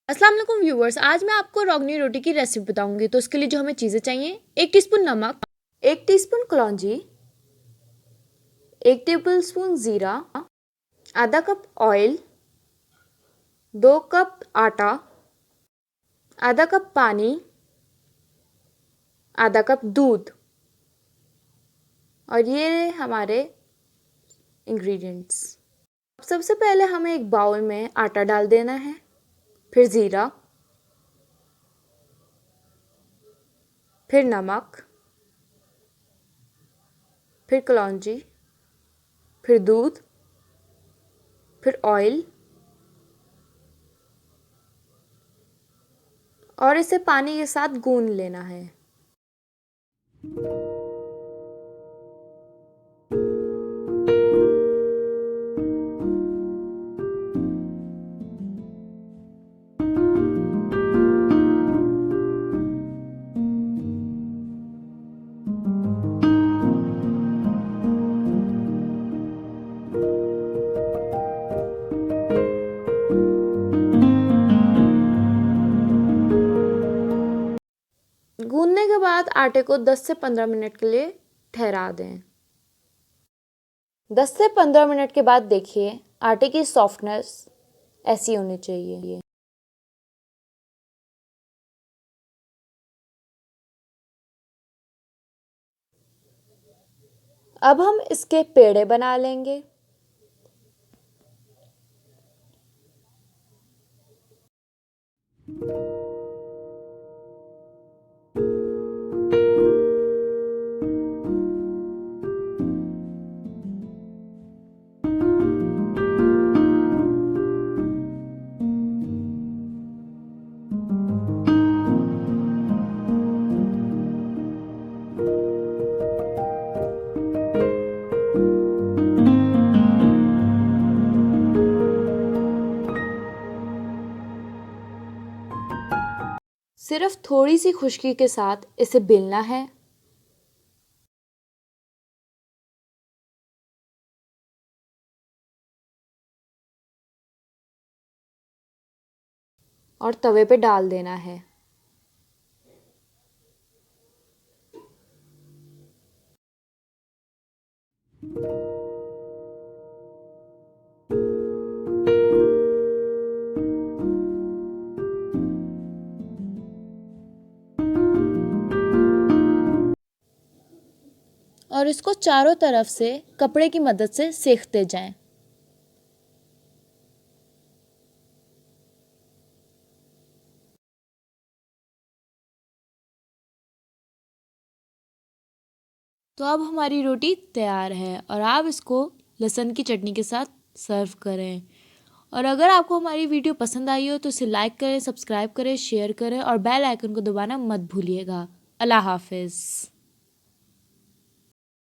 अस्सलाम वालेकुम व्यूवर्स, आज मैं आपको रोगनी रोटी की रेसिपी बताऊंगी। तो उसके लिए जो हमें चीज़ें चाहिए, 1 टीस्पून नमक, 1 टीस्पून कलौंजी, 1 टेबलस्पून ज़ीरा, आधा कप ऑयल, 2 कप आटा, आधा कप पानी, आधा कप दूध। और ये हमारे इंग्रेडिएंट्स। सबसे पहले हमें एक बाउल में आटा डाल देना है, फिर ज़ीरा, फिर नमक, फिर कलौंजी, फिर दूध, फिर ऑयल और इसे पानी के साथ गूंद लेना है। गूंदने के बाद आटे को 10 से 15 मिनट के लिए ठहरा दें। 10 से 15 मिनट के बाद देखिए आटे की सॉफ्टनेस ऐसी होनी चाहिए। अब हम इसके पेड़े बना लेंगे। सिर्फ थोड़ी सी खुश्की के साथ इसे बेलना है और तवे पे डाल देना है। और इसको चारों तरफ से कपड़े की मदद से सेकते जाएं। तो अब हमारी रोटी तैयार है और आप इसको लहसुन की चटनी के साथ सर्व करें। और अगर आपको हमारी वीडियो पसंद आई हो तो इसे लाइक करें, सब्सक्राइब करें, शेयर करें और बेल आइकन को दबाना मत भूलिएगा। अल्लाह हाफिज़।